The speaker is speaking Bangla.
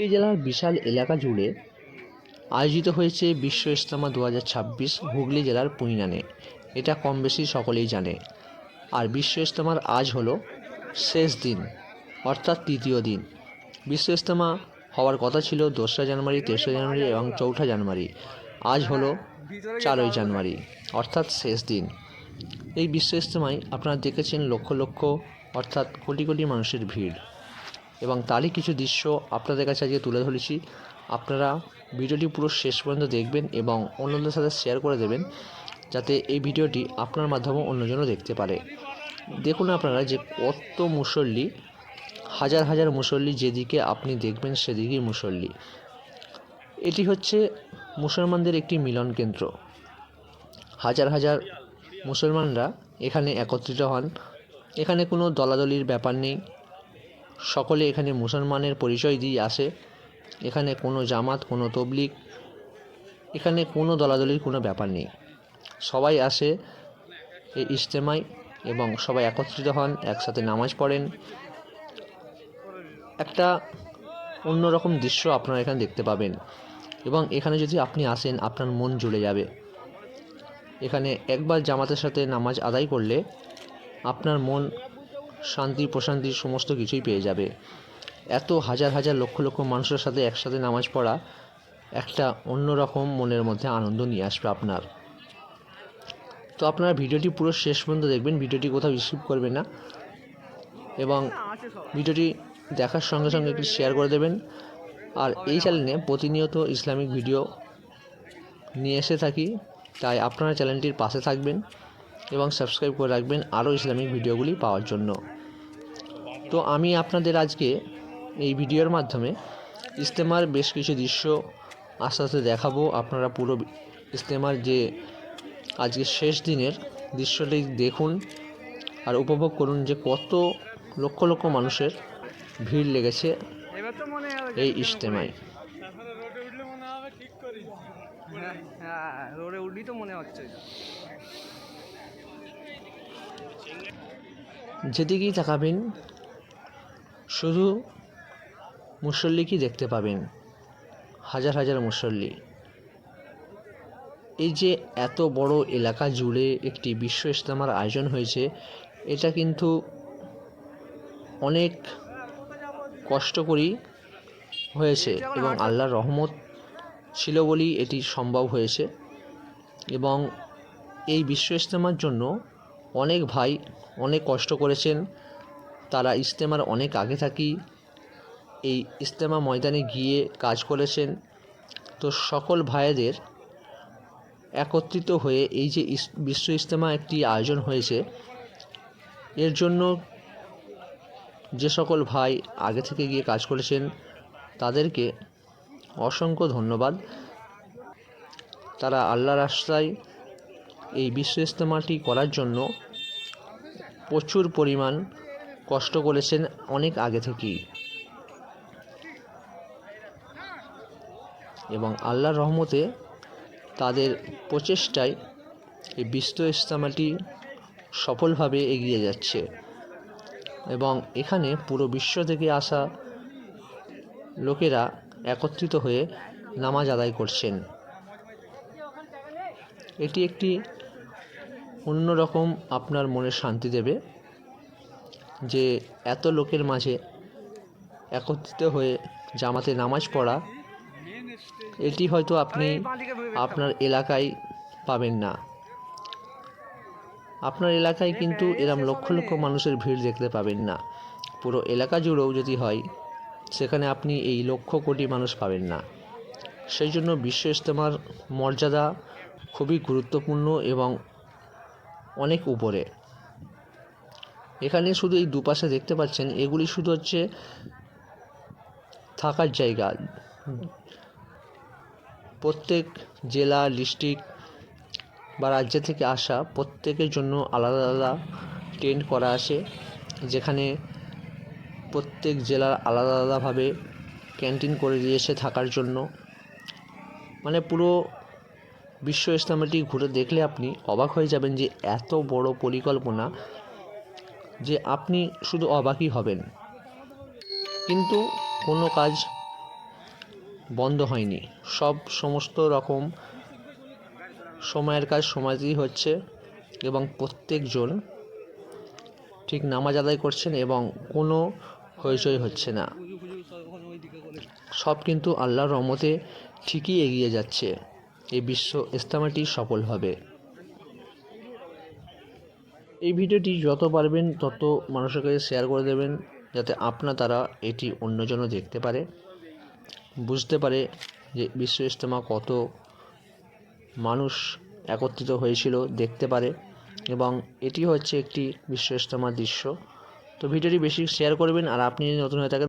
এই জেলার বিশাল এলাকা জুড়ে আয়োজিত হয়েছে বিশ্ব ইজতেমা 2026 হুগলি জেলার পুইনানে। এটা কম বেশি সকলেই জানে। আর বিশ্ব ইজতেমার আজ হলো শেষ দিন, অর্থাৎ তৃতীয় দিন। বিশ্ব ইজতেমা হওয়ার কথা ছিল 2রা জানুয়ারি, 3রা জানুয়ারি এবং 4ঠা জানুয়ারি। আজ হলো 4ই জানুয়ারি, অর্থাৎ শেষ দিন। এই বিশ্ব ইজতেমায় আপনারা দেখেছেন লক্ষ লক্ষ অর্থাৎ কোটি কোটি মানুষের ভিড়, এবং তারই কিছু দৃশ্য আপনাদের কাছে আজকে তুলে ধরেছি। আপনারা ভিডিওটি পুরো শেষ পর্যন্ত দেখবেন এবং অন্যদের সাথে শেয়ার করে দেবেন, যাতে এই ভিডিওটি আপনার মাধ্যমে অন্যজনও দেখতে পারে। দেখুন আপনারা যে কত মুসল্লি, হাজার হাজার মুসল্লি, যেদিকে আপনি দেখবেন সেদিকেই মুসল্লি। এটি হচ্ছে মুসলমানদের একটি মিলন কেন্দ্র। হাজার হাজার মুসলমানরা এখানে একত্রিত হন। এখানে কোনো দলাদলির ব্যাপার নেই, সকলে এখানে মুসলমানের পরিচয় দিয়ে আসে। এখানে কোনো জামাত, কোনো তবলিগ, এখানে কোনো দলাদলির কোনো ব্যাপার নেই। সবাই আসে এই ইজতেমায় এবং সবাই একত্রিত হন, একসাথে নামাজ পড়েন। একটা অন্যরকম দৃশ্য আপনারা এখানে দেখতে পাবেন, এবং এখানে যদি আপনি আসেন আপনার মন জুড়ে যাবে। এখানে একবার জামাতের সাথে নামাজ আদায় করলে আপনার মন শান্তি প্রশান্তি সমস্ত কিছুই পেয়ে যাবে। এত হাজার হাজার লক্ষ লক্ষ মানুষের সাথে একসাথে নামাজ পড়া একটা অন্যরকম মনের মধ্যে আনন্দ নিয়ে আসবে আপনার। তো আপনারা ভিডিওটি পুরো শেষ পর্যন্ত দেখবেন, ভিডিওটি কোথাও স্কিপ করবেন না, এবং ভিডিওটি দেখার সঙ্গে সঙ্গে একটি শেয়ার করে দেবেন। আর এই চ্যানেলে প্রতিনিয়ত ইসলামিক ভিডিও নিয়ে এসে থাকি, তাই আপনারা চ্যানেলটির পাশে থাকবেন এবং সাবস্ক্রাইব করে রাখবেন আরও ইসলামিক ভিডিওগুলি পাওয়ার জন্য। তো আমি আপনাদের আজকে এই ভিডিওর মাধ্যমে ইজতেমার বেশ কিছু দৃশ্য আস্তে আস্তে দেখাবো। আপনারা পুরো ইজতেমার যে আজকে শেষ দিনের দৃশ্যটি দেখুন আর উপভোগ করুন যে কত লক্ষ লক্ষ মানুষের ভিড় লেগেছে এই ইজতেমায়। যেদিকেই তাকাবেন শুধু মুসল্লিকেই দেখতে পাবেন, হাজার হাজার মুসল্লি। এই যে এত বড় এলাকা জুড়ে একটি বিশ্ব ইজতেমার আয়োজন হয়েছে, এটা কিন্তু অনেক কষ্ট করেই হয়েছে এবং আল্লাহর রহমত ছিল বলেই এটি সম্ভব হয়েছে। এবং এই বিশ্ব ইজতেমার জন্য অনেক ভাই অনেক কষ্ট করেছেন। তারা ইজতেমার অনেক আগে থাকি এই ইজতেমা ময়দানে গিয়ে কাজ করেছেন। তো সকল ভাইদের একত্রিত হয়ে এই যে বিশ্ব ইজতেমা একটি আয়োজন হয়েছে, এর জন্য যে সকল ভাই আগে থেকে গিয়ে কাজ করেছেন তাদেরকে অসংখ্য ধন্যবাদ। তারা আল্লাহর রাস্তায় এই বিশ্ব ইজতেমাটি করার জন্য প্রচুর পরিমাণ কষ্ট করেছেন অনেক আগে থেকেই, এবং আল্লাহর রহমতে তাদের প্রচেষ্টায় এই বিশ্ব ইজতেমাটি সফলভাবে এগিয়ে যাচ্ছে। এবং এখানে পুরো বিশ্ব থেকে আসা লোকেরা একত্রিত হয়ে নামাজ আদায় করছেন। এটি একটি অন্যরকম আপনার মনে শান্তি দেবে যে এত লোকের মাঝে একত্রিত হয়ে জামাতে নামাজ পড়া, এটি হয়তো আপনি আপনার এলাকায় পাবেন না। আপনার এলাকায় কিন্তু এরম লক্ষ লক্ষ মানুষের ভিড় দেখতে পাবেন না। পুরো এলাকা জুড়েও যদি হয়, সেখানে আপনি এই লক্ষ কোটি মানুষ পাবেন না। সেই জন্য বিশ্ব ইজতেমার মর্যাদা খুবই গুরুত্বপূর্ণ এবং অনেক উপরে। এখানে শুধু এই দুপাশে দেখতে পাচ্ছেন, এগুলি শুধু হচ্ছে থাকার জায়গা। প্রত্যেক জেলা, ডিস্ট্রিক্ট বা রাজ্য থেকে আসা প্রত্যেকের জন্য আলাদা আলাদা টেন্ট করা আছে, যেখানে প্রত্যেক জেলার আলাদা আলাদাভাবে ক্যান্টিন করে দিয়েছে থাকার জন্য। মানে পুরো বিশ্ব ইজতেমাটি ঘুরে দেখলে আপনি অবাক হয়ে যাবেন যে এত বড় পরিকল্পনা, যে আপনি শুধু অবাকই হবেন। কিন্তু কোনো কাজ বন্ধ হয়নি, সমস্ত রকম সময়ের কাজ সময়তেই হচ্ছে এবং প্রত্যেকজন ঠিক নামাজ আদায় করছেন এবং কোনো হইচই হচ্ছে না। সব কিন্তু আল্লাহর রহমতে ঠিকই এগিয়ে যাচ্ছে। এই বিশ্ব ইজতেমাটি সফল হবে। এই ভিডিওটি যত পারবেন তত মানুষের কাছে শেয়ার করে দেবেন, যাতে তারা এটি অন্যজনও দেখতে পারে, বুঝতে পারে যে বিশ্ব ইজতেমা কত মানুষ একত্রিত হয়েছিল দেখতে পারে, এবং এটি হচ্ছে একটি বিশ্ব ইজতেমার দৃশ্য। তো ভিডিওটি বেশি শেয়ার করবেন। আর আপনি যদি নতুন হয়ে থাকেন